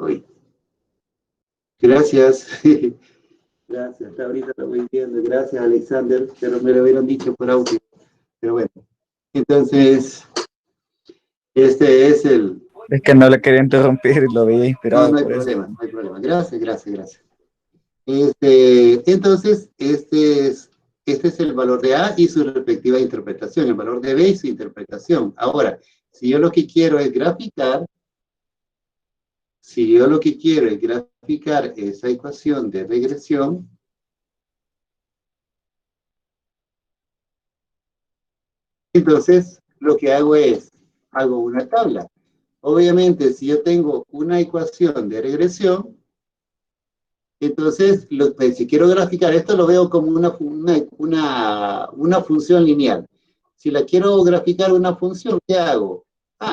Uy, gracias. Gracias, ahorita lo voy viendo. Gracias, Alexander, pero me lo hubieran dicho por audio. Pero bueno, entonces, este es el... Es que no le quería interrumpir y lo veía No, inspirado no hay por eso. problema, no hay problema. Gracias, gracias, gracias. Entonces, este es el valor de A y su respectiva interpretación, el valor de B y su interpretación. Ahora, si yo lo que quiero es graficar, esa ecuación de regresión, entonces lo que hago es, hago una tabla. Obviamente, si yo tengo una ecuación de regresión, entonces, pues, si quiero graficar esto, lo veo como una función lineal. Si la quiero graficar una función, ¿qué hago?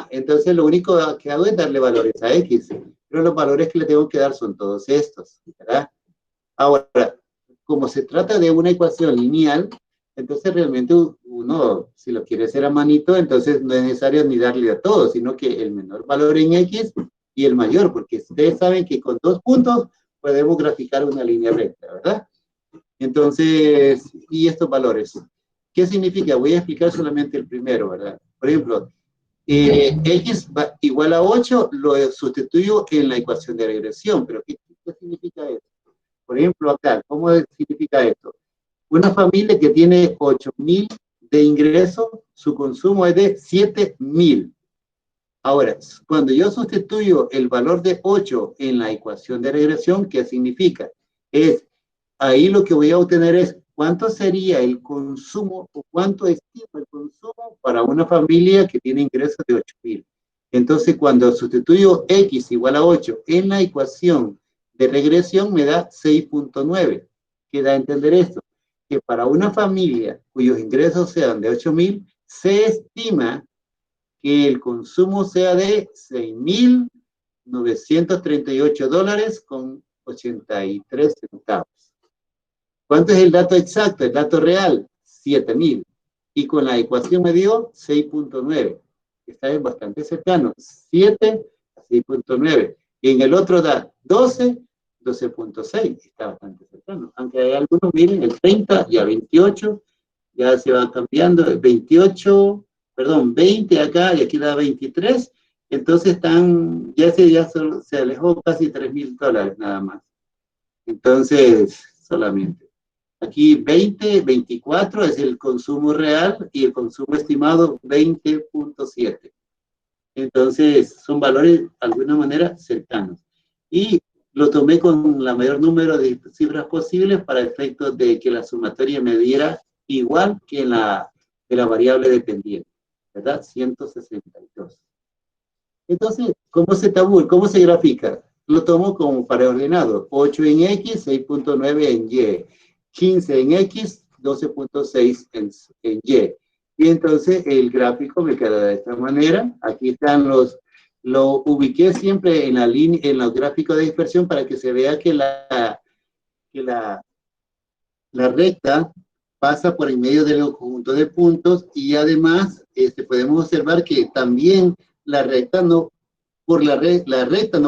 Entonces lo único que hago es darle valores a X, pero los valores que le tengo que dar son todos estos, ¿verdad? Ahora, como se trata de una ecuación lineal, entonces realmente uno, si lo quiere hacer a manito, entonces no es necesario ni darle a todo, sino que el menor valor en X y el mayor, porque ustedes saben que con 2 puntos podemos graficar una línea recta, ¿verdad? Entonces, y estos valores, ¿qué significa? Voy a explicar solamente el primero, ¿verdad? Por ejemplo, X igual a 8 lo sustituyo en la ecuación de regresión, pero ¿qué significa eso? Por ejemplo, acá, ¿cómo significa esto? Una familia que tiene 8,000 de ingreso, su consumo es de 7,000. Ahora, cuando yo sustituyo el valor de 8 en la ecuación de regresión, ¿qué significa? Ahí lo que voy a obtener es cuánto sería el consumo o cuánto estima el consumo para una familia que tiene ingresos de 8,000. Entonces, cuando sustituyo X igual a 8 en la ecuación de regresión, me da 6,9. ¿Qué da a entender esto? Que para una familia cuyos ingresos sean de 8,000, se estima que el consumo sea de $6,938 con 83 centavos. ¿Cuánto es el dato exacto? El dato real, 7,000. Y con la ecuación me dio 6,9. Está bastante cercano. 7 a 6,9. Y en el otro da 12, 12,6. Está bastante cercano. Aunque hay algunos, miren, el 30 y a 28 ya se va cambiando. 28, perdón, 20 acá y aquí da 23. Entonces ya se alejó casi $3,000 nada más. Entonces, solamente. Aquí 20, 24 es el consumo real y el consumo estimado 20,7. Entonces, son valores de alguna manera cercanos. Y lo tomé con la mayor número de cifras posibles para efectos de que la sumatoria me diera igual que de la variable dependiente, ¿verdad? 162. Entonces, ¿cómo se tabula? ¿Cómo se grafica? Lo tomo como preordenado. 8 en X, 6,9 en Y. 15 en X, 12,6 en Y. Y entonces el gráfico me queda de esta manera. Aquí están lo ubiqué siempre en la línea, en los gráficos de dispersión para que se vea que la recta pasa por en medio del conjunto de puntos y además podemos observar que también la recta no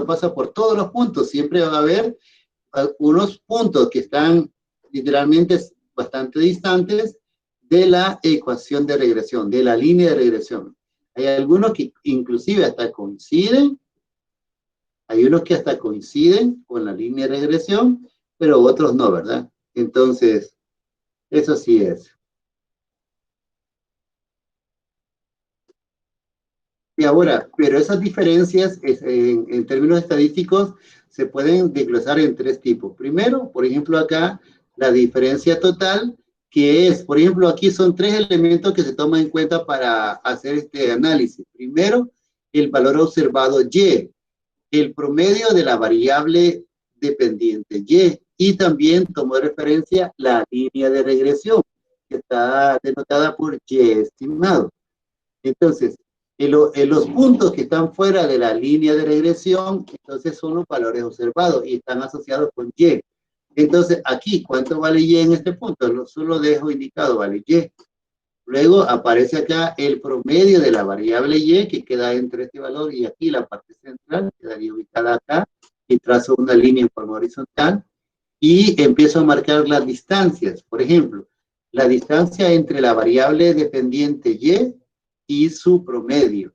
pasa por todos los puntos, siempre va a haber unos puntos que están literalmente bastante distantes de la ecuación de regresión, de la línea de regresión. Hay algunos que inclusive hasta coinciden, hay unos que hasta coinciden con la línea de regresión, pero otros no, ¿verdad? Entonces, eso sí es. Y ahora, pero esas diferencias en términos estadísticos se pueden desglosar en 3 tipos. Primero, por ejemplo, acá, la diferencia total, que es, por ejemplo, aquí son 3 elementos que se toman en cuenta para hacer este análisis. Primero, el valor observado Y, el promedio de la variable dependiente y también tomó de referencia la línea de regresión, que está denotada por Y estimado. Entonces, en los puntos que están fuera de la línea de regresión, entonces son los valores observados y están asociados con Y. Entonces, aquí, ¿cuánto vale Y en este punto? Solo dejo indicado, vale Y. Luego aparece acá el promedio de la variable Y, que queda entre este valor y aquí, la parte central, quedaría ubicada acá. y trazo una línea en forma horizontal y empiezo a marcar las distancias. Por ejemplo, la distancia entre la variable dependiente y su promedio.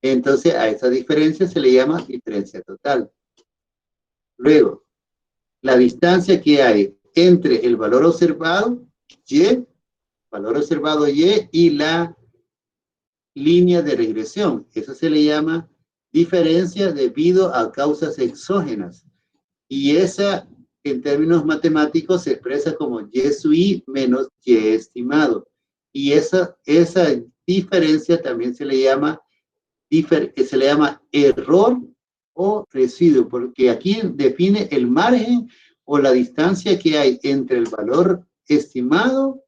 Entonces, a esa diferencia se le llama diferencia total. Luego, la distancia que hay entre el valor observado y la línea de regresión. Eso se le llama diferencia debido a causas exógenas. Y esa, en términos matemáticos, se expresa como y sub i menos y estimado. Y esa diferencia también se le llama error o residuo, porque aquí define el margen o la distancia que hay entre el valor estimado.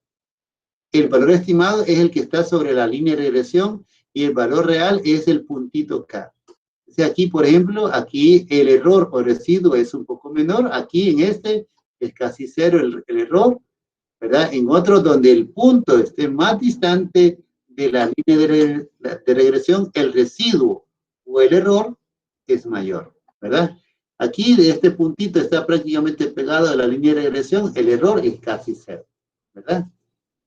El valor estimado es el que está sobre la línea de regresión y el valor real es el puntito K. O sea, aquí, por ejemplo, aquí el error o residuo es un poco menor. Aquí en este es casi cero el error, ¿verdad? En otro donde el punto esté más distante de la línea de regresión, el residuo o el error es mayor, ¿verdad? Aquí de este puntito está prácticamente pegado a la línea de regresión, el error es casi cero, ¿verdad?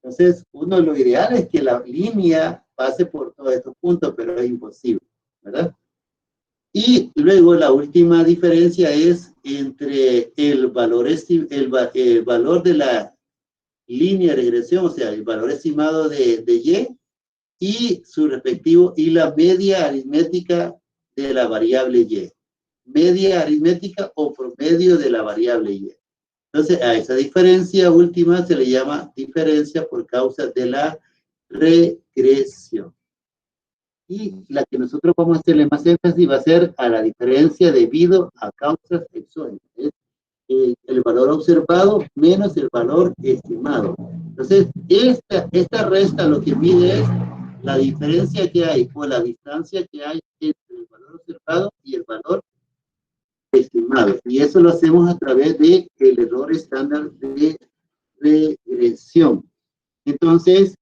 Entonces, uno de los ideales es que la línea pase por todos estos puntos, pero es imposible, ¿verdad? Y luego la última diferencia es entre el valor de la línea de regresión, o sea, el valor estimado de y su respectivo, y la media aritmética de la variable y. Media aritmética o promedio de la variable y. Entonces, a esa diferencia última se le llama diferencia por causa de la regresión. Y la que nosotros vamos a hacerle más énfasis va a ser a la diferencia debido a causas exógenas. El valor observado menos el valor estimado. Entonces, esta resta lo que mide es la diferencia que hay o la distancia que hay entre el valor observado y el valor estimado. Y eso lo hacemos a través del error estándar de regresión. Entonces,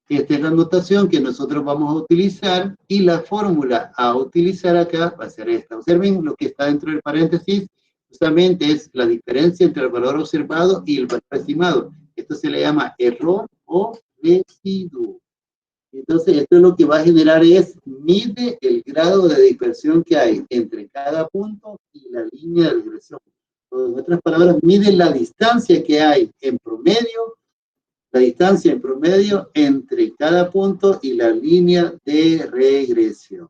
esta es la notación que nosotros vamos a utilizar y la fórmula a utilizar acá va a ser esta. Observen lo que está dentro del paréntesis, justamente es la diferencia entre el valor observado y el valor estimado. Esto se le llama error o residuo. Entonces, esto es lo que va a generar es, mide el grado de dispersión que hay entre cada punto y la línea de regresión. O en otras palabras, mide la distancia que hay en promedio, la distancia en promedio entre cada punto y la línea de regresión.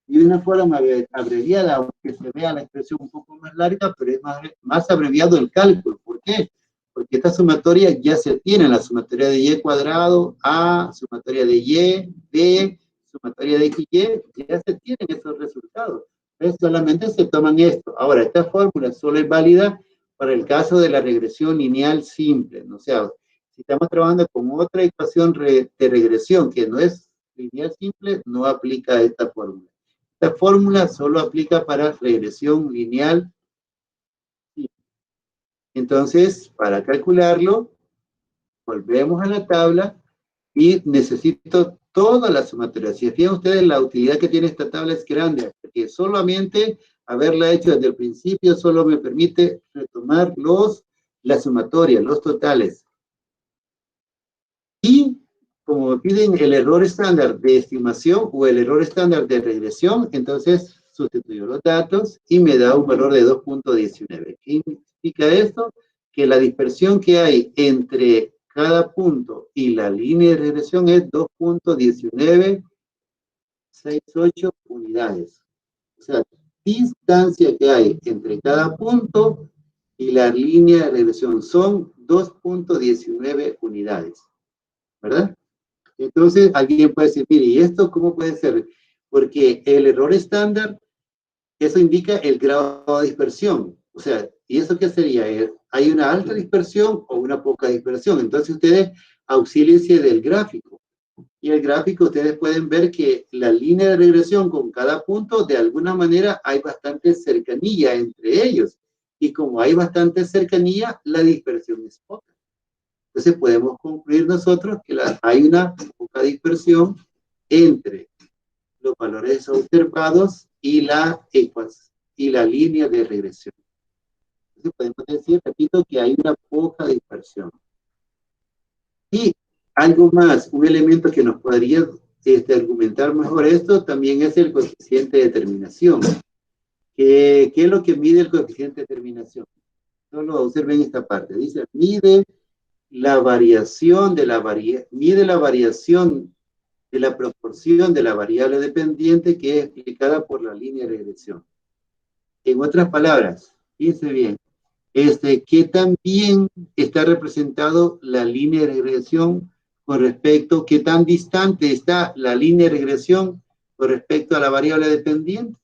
Y de una forma abreviada, aunque se vea la expresión un poco más larga, pero es más abreviado el cálculo. ¿Por qué? Porque esta sumatoria ya se tiene, la sumatoria de y cuadrado, a, sumatoria de y, b, sumatoria de x, y, ya se tienen esos resultados. Entonces solamente se toman esto. Ahora, esta fórmula solo es válida para el caso de la regresión lineal simple, ¿no? O sea, si estamos trabajando con otra ecuación de regresión que no es lineal simple, no aplica esta fórmula. Esta fórmula solo aplica para regresión lineal. Entonces, para calcularlo, volvemos a la tabla y necesito todas las sumatorias. Si fijan ustedes, la utilidad que tiene esta tabla es grande, porque solamente haberla hecho desde el principio solo me permite retomar las sumatorias, los totales. Y como me piden el error estándar de estimación o el error estándar de regresión, entonces sustituyo los datos y me da un valor de 2.19. ¿Qué significa esto? Que la dispersión que hay entre cada punto y la línea de regresión es 2.1968 unidades. O sea, distancia que hay entre cada punto y la línea de regresión son 2.19 unidades. ¿Verdad? Entonces, alguien puede decir, mire, ¿y esto cómo puede ser? Porque el error estándar, eso indica el grado de dispersión. O sea, ¿y eso qué sería? ¿Hay una alta dispersión o una poca dispersión? Entonces, ustedes auxíliense del gráfico. Y el gráfico, ustedes pueden ver que la línea de regresión con cada punto, de alguna manera, hay bastante cercanía entre ellos. Y como hay bastante cercanía, la dispersión es poca. Entonces podemos concluir nosotros que hay una poca dispersión entre los valores observados y la y la línea de regresión. Entonces podemos decir, repito, que hay una poca dispersión. Y algo más, un elemento que nos podría argumentar mejor esto, también es el coeficiente de terminación. ¿Qué es lo que mide el coeficiente de terminación? Solo observen esta parte. Dice, mide la variación de la proporción de la variable dependiente que es explicada por la línea de regresión. En otras palabras, fíjense bien, que también está representado la línea de regresión con respecto, qué tan distante está la línea de regresión con respecto a la variable dependiente.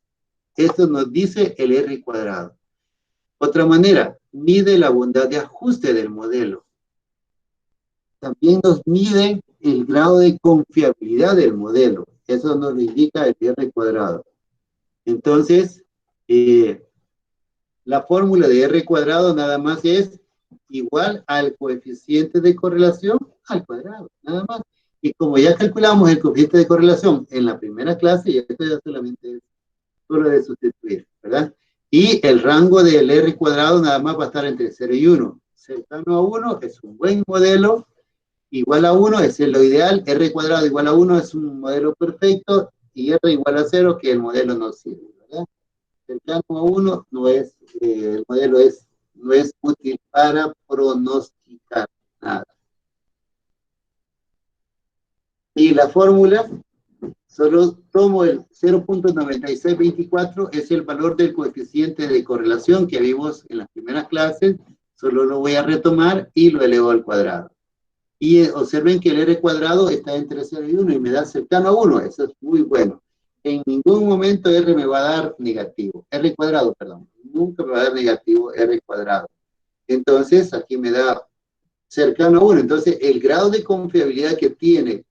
Esto nos dice el R cuadrado. Otra manera, mide la bondad de ajuste del modelo. También nos mide el grado de confiabilidad del modelo. Eso nos lo indica el R cuadrado. Entonces, la fórmula de R cuadrado nada más es igual al coeficiente de correlación al cuadrado, nada más. Y como ya calculamos el coeficiente de correlación en la primera clase, ya esto ya solamente es solo de sustituir, ¿verdad? Y el rango del R cuadrado nada más va a estar entre 0 y 1. Cercano a 1 es un buen modelo, igual a 1 es lo ideal, R cuadrado igual a 1 es un modelo perfecto, y R igual a 0 que el modelo no sirve, ¿verdad? Cercano a 1 no es, el modelo no es útil para pronosticar nada. Y la fórmula, solo tomo el 0.9624, es el valor del coeficiente de correlación que vimos en las primeras clases, solo lo voy a retomar y lo elevo al cuadrado. Y observen que el R cuadrado está entre 0 y 1 y me da cercano a 1, eso es muy bueno. En ningún momento R me va a dar negativo, R cuadrado, perdón, nunca me va a dar negativo R cuadrado. Entonces, aquí me da cercano a 1. Entonces, el grado de confiabilidad que tiene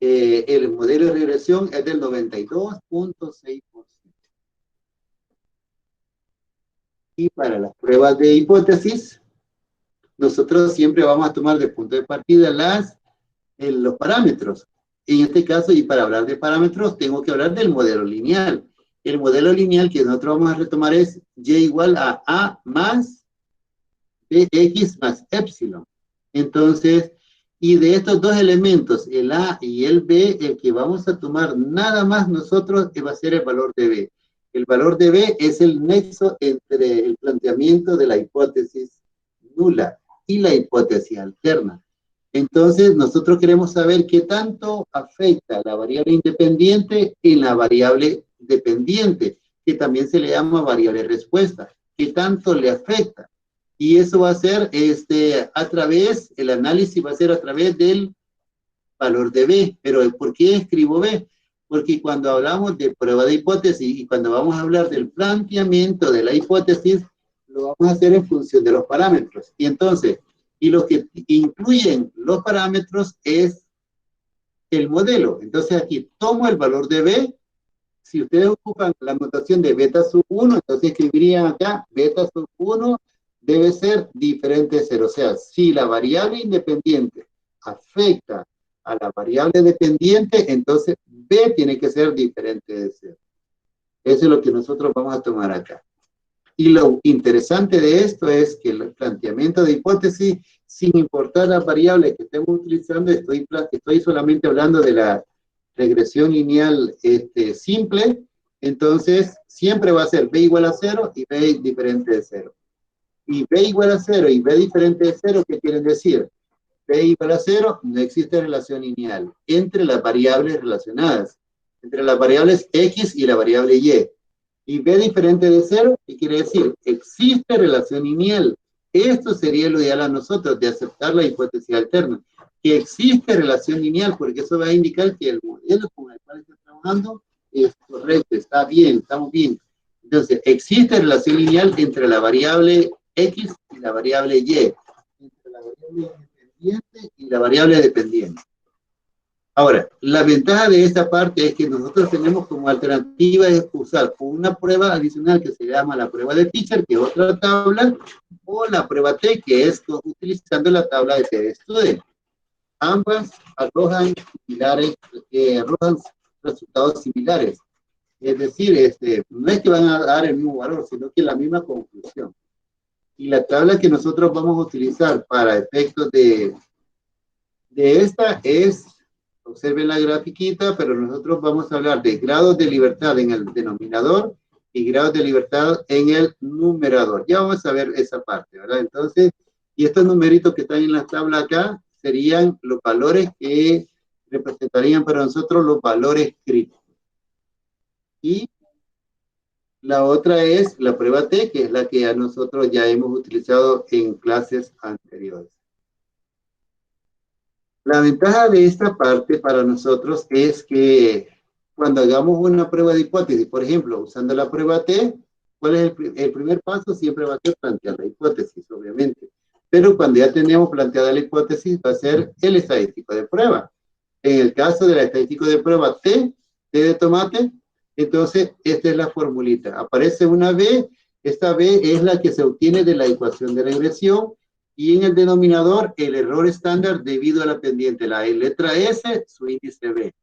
el modelo de regresión es del 92.6%. Y para las pruebas de hipótesis, nosotros siempre vamos a tomar de punto de partida los parámetros. En este caso, y para hablar de parámetros, tengo que hablar del modelo lineal. El modelo lineal que nosotros vamos a retomar es y igual a más bx más epsilon. Entonces, y de estos dos elementos, el a y el b, el que vamos a tomar nada más nosotros va a ser el valor de b. El valor de b es el nexo entre el planteamiento de la hipótesis nula y la hipótesis alterna. Entonces, nosotros queremos saber qué tanto afecta la variable independiente en la variable dependiente, que también se le llama variable respuesta. ¿Qué tanto le afecta? Y eso va a ser el análisis va a ser a través del valor de B. Pero ¿por qué escribo B? Porque cuando hablamos de prueba de hipótesis y cuando vamos a hablar del planteamiento de la hipótesis, lo vamos a hacer en función de los parámetros. Y entonces, y lo que incluyen los parámetros es el modelo. Entonces aquí tomo el valor de B. Si ustedes ocupan la notación de beta sub 1, entonces escribirían acá beta sub 1 debe ser diferente de 0. O sea, si la variable independiente afecta a la variable dependiente, entonces B tiene que ser diferente de 0. Eso es lo que nosotros vamos a tomar acá. Y lo interesante de esto es que el planteamiento de hipótesis, sin importar las variables que estemos utilizando, estoy solamente hablando de la regresión lineal simple, entonces siempre va a ser B igual a 0 y B diferente de 0. Y B igual a 0 y B diferente de 0, ¿qué quieren decir? B igual a 0, no existe relación lineal entre las variables relacionadas, entre las variables X y la variable Y. Y B diferente de 0, ¿qué quiere decir? Existe relación lineal. Esto sería lo ideal a nosotros, de aceptar la hipótesis alterna. Que existe relación lineal, porque eso va a indicar que el modelo con el cual estamos trabajando es correcto, está bien, estamos bien. Entonces, existe relación lineal entre la variable X y la variable Y, entre la variable independiente y la variable dependiente. Ahora, la ventaja de esta parte es que nosotros tenemos como alternativa de usar una prueba adicional que se llama la prueba de Fisher, que es otra tabla, o la prueba T, que es utilizando la tabla de T-Student. Ambas arrojan resultados similares. Es decir, no es que van a dar el mismo valor, sino que la misma conclusión. Y la tabla que nosotros vamos a utilizar para efectos de esta es, observen la grafiquita, pero nosotros vamos a hablar de grados de libertad en el denominador y grados de libertad en el numerador. Ya vamos a ver esa parte, ¿verdad? Entonces, y estos numeritos que están en la tabla acá serían los valores que representarían para nosotros los valores críticos. Y la otra es la prueba T, que es la que a nosotros ya hemos utilizado en clases anteriores. La ventaja de esta parte para nosotros es que cuando hagamos una prueba de hipótesis, por ejemplo, usando la prueba T, ¿cuál es el primer paso? Siempre va a ser plantear la hipótesis, obviamente. Pero cuando ya tenemos planteada la hipótesis, va a ser el estadístico de prueba. En el caso del estadístico de prueba T de tomate, entonces esta es la formulita. Aparece una B, esta B es la que se obtiene de la ecuación de regresión, y en el denominador el error estándar debido a la pendiente, la letra S, su índice B.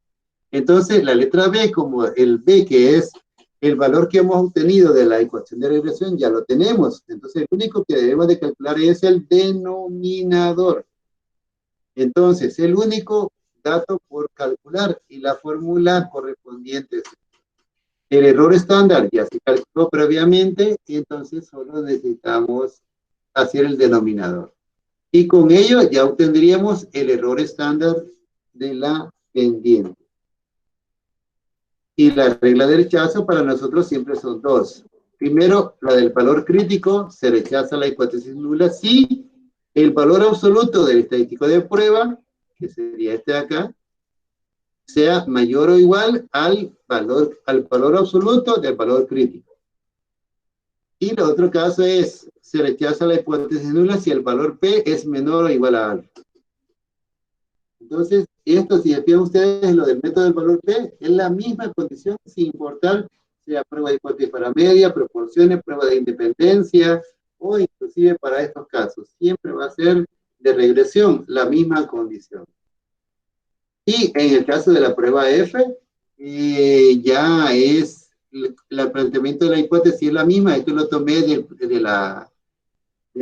Entonces la letra B, como el B que es el valor que hemos obtenido de la ecuación de regresión, ya lo tenemos. Entonces el único que debemos de calcular es el denominador. Entonces el único dato por calcular y la fórmula correspondiente. El error estándar ya se calculó previamente y entonces solo necesitamos hacer el denominador. Y con ello ya obtendríamos el error estándar de la pendiente. Y la regla de rechazo para nosotros siempre son dos. Primero, la del valor crítico, se rechaza la hipótesis nula si el valor absoluto del estadístico de prueba, que sería este de acá, sea mayor o igual al valor absoluto del valor crítico. Y el otro caso es, se rechaza la hipótesis nula si el valor P es menor o igual a alfa. Entonces, esto, si fijan ustedes, lo del método del valor P, es la misma condición sin importar sea prueba de hipótesis paramedia, proporciones, prueba de independencia, o inclusive para estos casos. Siempre va a ser de regresión la misma condición. Y en el caso de la prueba F, ya es el planteamiento de la hipótesis es la misma. Esto lo tomé de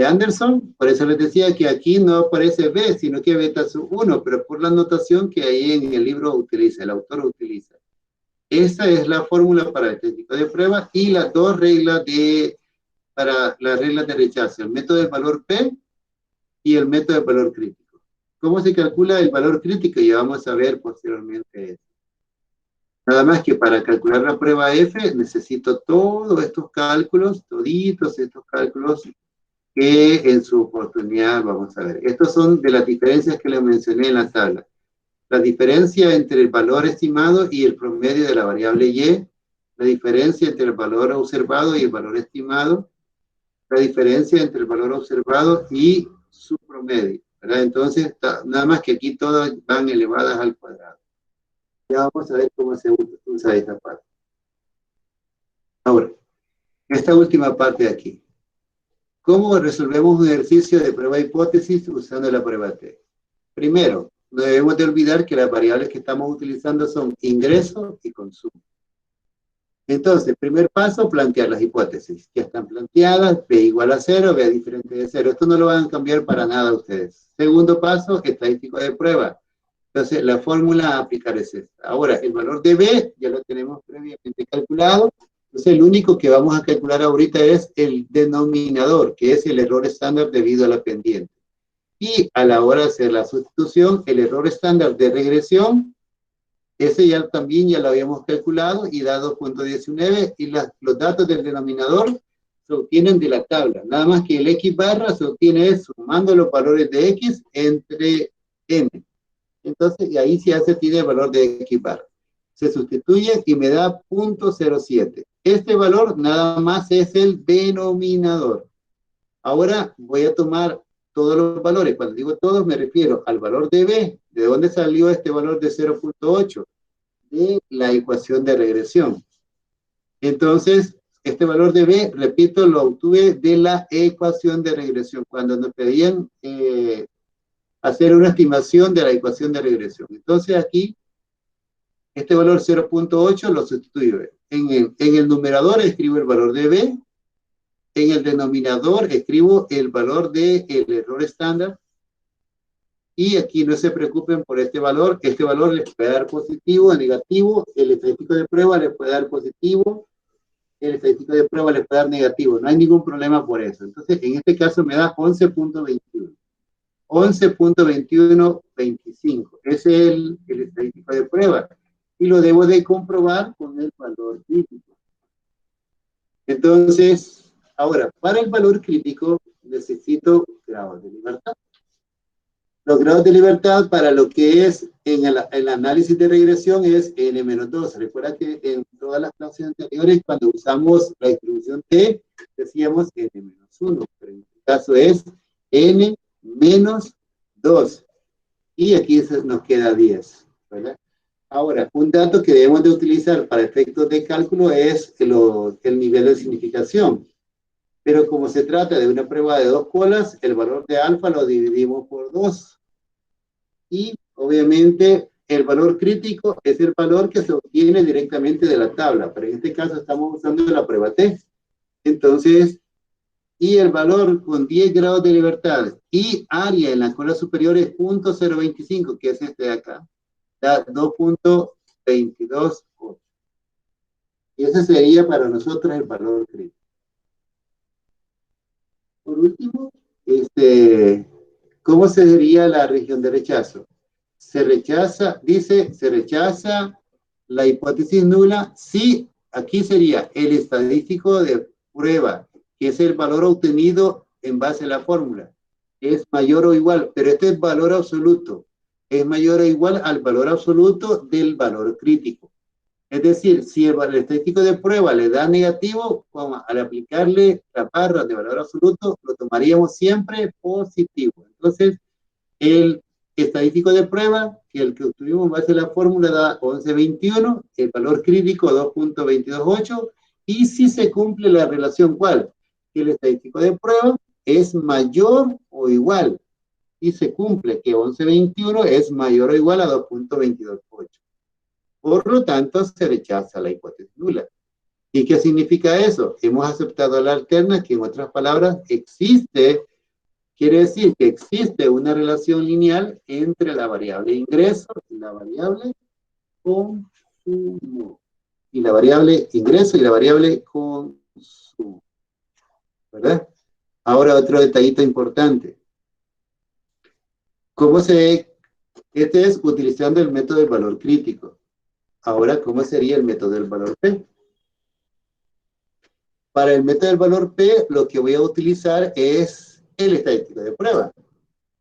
Anderson, por eso les decía que aquí no aparece B, sino que beta sub 1, pero por la notación que ahí en el libro utiliza, el autor utiliza. Esa es la fórmula para el técnico de prueba y las dos reglas para las reglas de rechazo, el método del valor P y el método del valor crítico. ¿Cómo se calcula el valor crítico? Ya vamos a ver posteriormente eso. Nada más que para calcular la prueba F necesito todos estos cálculos, toditos estos cálculos que en su oportunidad vamos a ver. Estos son de las diferencias que les mencioné en la tabla. La diferencia entre el valor estimado y el promedio de la variable Y, la diferencia entre el valor observado y el valor estimado, la diferencia entre el valor observado y su promedio, ¿verdad? Entonces, nada más que aquí todas van elevadas al cuadrado. Ya vamos a ver cómo se usa esta parte. Ahora, esta última parte de aquí. ¿Cómo resolvemos un ejercicio de prueba de hipótesis usando la prueba T? Primero, no debemos de olvidar que las variables que estamos utilizando son ingreso y consumo. Entonces, primer paso, plantear las hipótesis. Ya están planteadas, B igual a 0, B diferente de 0. Esto no lo van a cambiar para nada ustedes. Segundo paso, estadístico de prueba. Entonces, la fórmula a aplicar es esta. Ahora, el valor de B ya lo tenemos previamente calculado. Entonces, el único que vamos a calcular ahorita es el denominador, que es el error estándar debido a la pendiente. Y a la hora de hacer la sustitución, el error estándar de regresión, ese ya también ya lo habíamos calculado y da 2.19 y los datos del denominador se obtienen de la tabla. Nada más que el X barra se obtiene sumando los valores de X entre N. Entonces, y ahí ya se tiene el valor de X barra. Se sustituye y me da 0.07. Este valor nada más es el denominador. Ahora voy a tomar todos los valores. Cuando digo todos me refiero al valor de B. ¿De dónde salió este valor de 0.8? De la ecuación de regresión. Entonces, este valor de B, repito, lo obtuve de la ecuación de regresión. Cuando nos pedían hacer una estimación de la ecuación de regresión. Entonces aquí, este valor 0.8 lo sustituyo. en el numerador escribo el valor de B, en el denominador escribo el valor del error estándar, y aquí no se preocupen por este valor les puede dar positivo o negativo, el estadístico de prueba les puede dar positivo, el estadístico de prueba les puede dar negativo, no hay ningún problema por eso. Entonces, en este caso me da 11.21. 11.2125. Ese es el estadístico de prueba. Y lo debo de comprobar con el valor crítico. Entonces, ahora, para el valor crítico necesito grados de libertad. Los grados de libertad para lo que es en el análisis de regresión es n-2. Recuerda que en todas las clases anteriores, cuando usamos la distribución T, decíamos n-1, pero en este caso es n-2. Y aquí nos queda 10, ¿verdad? Ahora, un dato que debemos de utilizar para efectos de cálculo es el nivel de significación. Pero como se trata de una prueba de 2 colas, el valor de alfa lo dividimos por 2. Y obviamente el valor crítico es el valor que se obtiene directamente de la tabla. Pero en este caso estamos usando la prueba T. Entonces, y el valor con 10 grados de libertad y área en la cola superior es 0.025, que es este de acá. Da 2.228. Y ese sería para nosotros el valor crítico. Por último, ¿cómo sería la región de rechazo? Se rechaza la hipótesis nula si aquí sería el estadístico de prueba, que es el valor obtenido en base a la fórmula. Es mayor o igual, pero este es valor absoluto. Es mayor o igual al valor absoluto del valor crítico. Es decir, si el estadístico de prueba le da negativo, al aplicarle la barra de valor absoluto, lo tomaríamos siempre positivo. Entonces, el estadístico de prueba, que el que obtuvimos en base a la fórmula, da 11.21, el valor crítico 2.228, y si se cumple la relación, ¿cuál? Que el estadístico de prueba es mayor o igual, y se cumple que 11.21 es mayor o igual a 2.228. Por lo tanto, se rechaza la hipótesis nula. ¿Y qué significa eso? Hemos aceptado la alterna, que en otras palabras existe, quiere decir que existe una relación lineal entre la variable ingreso y la variable consumo. Y la variable ingreso y la variable consumo. ¿Verdad? Ahora otro detallito importante. ¿Cómo se ve? Este es utilizando el método del valor crítico. Ahora, ¿cómo sería el método del valor P? Para el método del valor P, lo que voy a utilizar es el estadístico de prueba.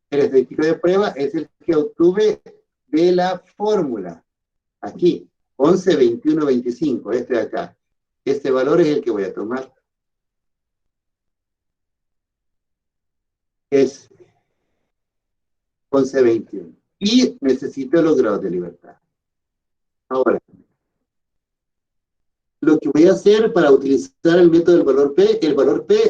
El estadístico de prueba es el que obtuve de la fórmula. Aquí, 11.21.25, este de acá. Este valor es el que voy a tomar. Es 11.21. Y necesito los grados de libertad. Ahora, lo que voy a hacer para utilizar el método del valor P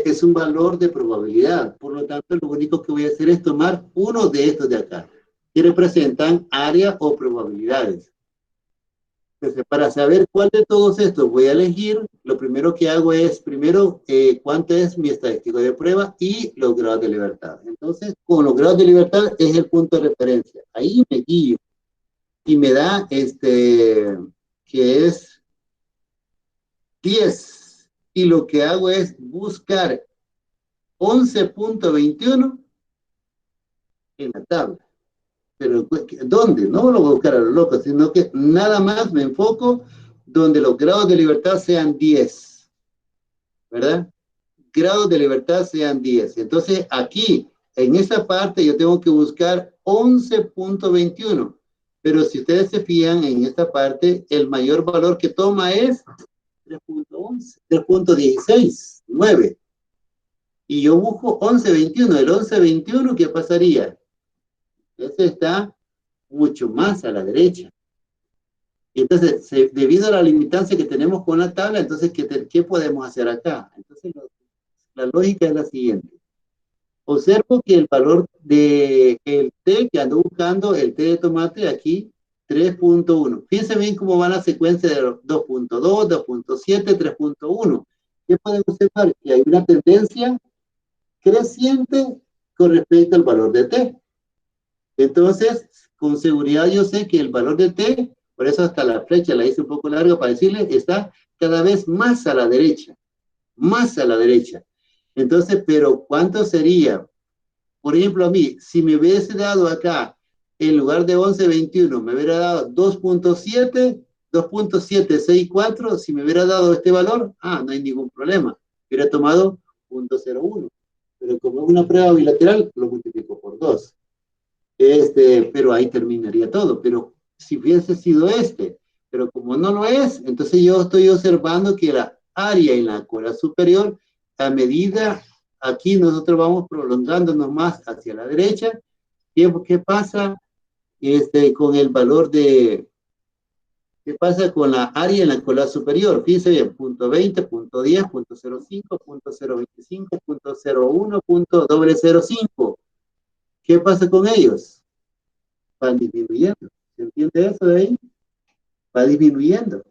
es un valor de probabilidad. Por lo tanto, lo único que voy a hacer es tomar uno de estos de acá, que representan área o probabilidades. Entonces, para saber cuál de todos estos voy a elegir, lo primero que hago es, primero, cuánto es mi estadístico de prueba y los grados de libertad. Entonces, con los grados de libertad es el punto de referencia. Ahí me guío y me da, que es 10. Y lo que hago es buscar 11.21 en la tabla. Pero, ¿dónde? No lo voy a buscar a lo loco, sino que nada más me enfoco donde los grados de libertad sean 10. ¿Verdad? Grados de libertad sean 10. Entonces, aquí, en esa parte, yo tengo que buscar 11.21. Pero si ustedes se fijan en esta parte, el mayor valor que toma es 3.11, 3.16, 9. Y yo busco 11.21. El 11.21, ¿qué pasaría? Ese está mucho más a la derecha. Y entonces, debido a la limitancia que tenemos con la tabla, entonces, ¿qué podemos hacer acá? Entonces, la lógica es la siguiente. Observo que el valor del T que ando buscando, el T de tomate, aquí, 3.1. Fíjense bien cómo va la secuencia de 2.2, 2.7, 3.1. ¿Qué pueden observar? Que hay una tendencia creciente con respecto al valor de t. Entonces, con seguridad yo sé que el valor de t, por eso hasta la flecha la hice un poco larga para decirle, está cada vez más a la derecha. Más a la derecha. Entonces, pero ¿cuánto sería? Por ejemplo, a mí, si me hubiese dado acá, en lugar de 11.21, me hubiera dado 2.7, 2.764, si me hubiera dado este valor, no hay ningún problema. Hubiera tomado 0.01. Pero como es una prueba bilateral, lo multiplico por 2. Pero ahí terminaría todo. Pero si hubiese sido pero como no lo es, entonces yo estoy observando que la área en la cola superior, a medida, aquí nosotros vamos prolongándonos más hacia la derecha. ¿Qué pasa con el valor de, qué pasa con la área en la cola superior? Fíjense bien, punto 20, punto 10, punto 05, punto 025, punto 01, punto 005. ¿Qué pasa con ellos? Van disminuyendo. ¿Se entiende eso de ahí? Va disminuyendo.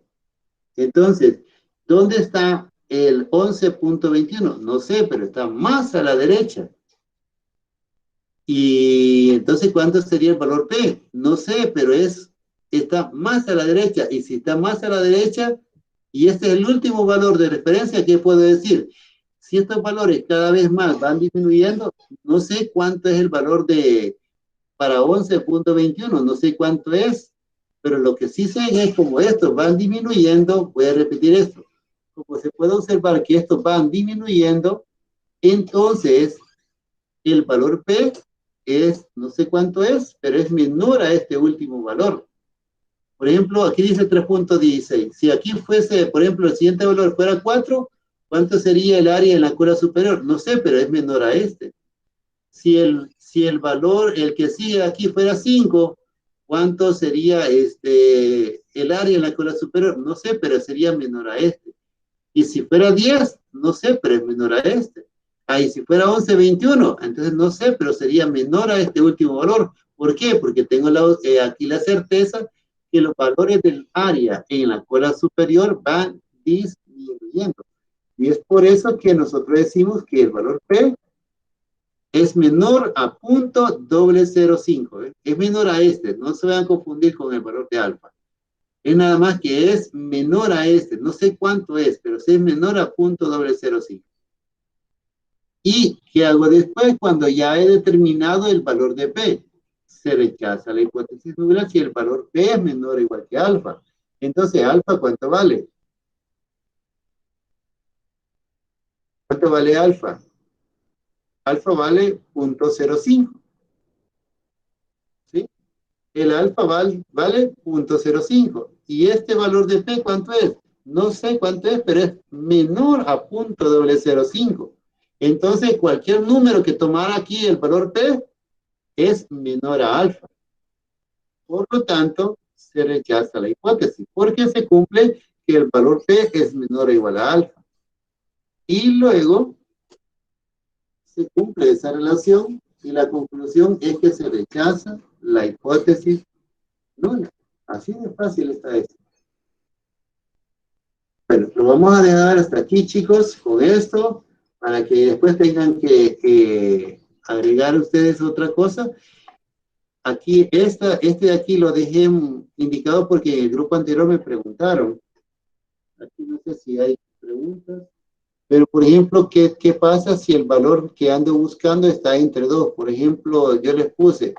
Entonces, ¿dónde está el 11.21? No sé, pero está más a la derecha. Y entonces, ¿cuánto sería el valor P? No sé, pero está más a la derecha. Y si está más a la derecha, y este es el último valor de referencia, ¿qué puedo decir? Si estos valores cada vez más van disminuyendo, no sé cuánto es el valor para 11.21, no sé cuánto es, pero lo que sí sé es como estos van disminuyendo, voy a repetir esto, como se puede observar que estos van disminuyendo, entonces el valor P es, no sé cuánto es, pero es menor a este último valor. Por ejemplo, aquí dice 3.16. Si aquí fuese, por ejemplo, el siguiente valor fuera 4, ¿cuánto sería el área en la cola superior? No sé, pero es menor a este. Si el valor, el que sigue aquí fuera 5, ¿cuánto sería el área en la cola superior? No sé, pero sería menor a este. Y si fuera 10, no sé, pero es menor a este. Y si fuera 11.21, entonces no sé, pero sería menor a este último valor. ¿Por qué? Porque tengo aquí la certeza que los valores del área en la cola superior van disminuyendo. Y es por eso que nosotros decimos que el valor P es menor a .005, ¿eh? Es menor a no se van a confundir con el valor de alfa. Es nada más que es menor a no sé cuánto es, pero si es menor a .005. ¿Y qué hago después cuando ya he determinado el valor de P? Se rechaza la hipótesis nula si el valor P es menor o igual que alfa. Entonces, alfa, ¿cuánto vale? ¿Cuánto vale alfa? Alfa vale .05. ¿Sí? El alfa vale 0.05. ¿Y este valor de P cuánto es? No sé cuánto es, pero es menor a .005. Entonces, cualquier número que tomara aquí el valor P es menor a alfa. Por lo tanto, se rechaza la hipótesis, porque se cumple que el valor P es menor o igual a alfa. Y luego, se cumple esa relación y la conclusión es que se rechaza la hipótesis nula. Así de fácil está esto. Bueno, lo vamos a dejar hasta aquí, chicos, con esto, para que después tengan que agregar ustedes otra cosa. Aquí, este de aquí lo dejé indicado porque en el grupo anterior me preguntaron. Aquí no sé si hay preguntas. Pero, por ejemplo, ¿qué pasa si el valor que ando buscando está entre 2? Por ejemplo, yo les puse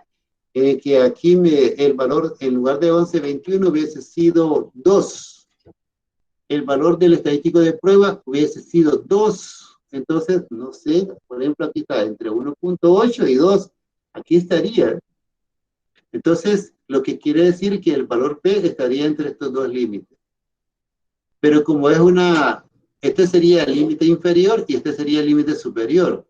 que aquí el valor, en lugar de 11.21, hubiese sido 2. El valor del estadístico de prueba hubiese sido 2. Entonces, no sé, por ejemplo, aquí está entre 1.8 y 2. Aquí estaría. Entonces, lo que quiere decir que el valor P estaría entre estos dos límites. Pero como es este sería el límite inferior y este sería el límite superior.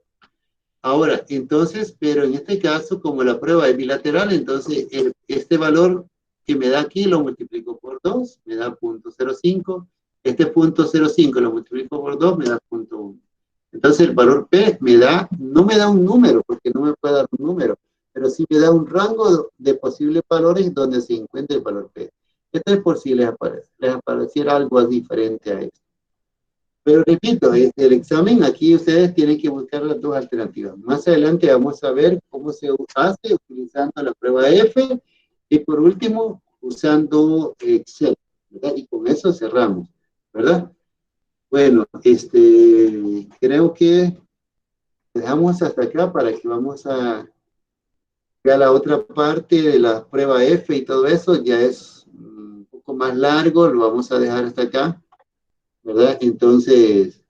Ahora, entonces, pero en este caso, como la prueba es bilateral, entonces este valor que me da aquí lo multiplico por 2, me da 0.05. Este 0.05 lo multiplico por 2, me da 0.1. Entonces el valor P no me da un número, porque no me puede dar un número, pero sí me da un rango de posibles valores donde se encuentra el valor P. Esto es por si les apareciera algo diferente a esto. Pero repito, el examen aquí ustedes tienen que buscar las dos alternativas. Más adelante vamos a ver cómo se hace utilizando la prueba F y por último usando Excel, ¿verdad? Y con eso cerramos, ¿verdad? Bueno, creo que dejamos hasta acá para que vamos a la otra parte de la prueba F y todo eso. Ya es un poco más largo, lo vamos a dejar hasta acá, ¿verdad? Entonces,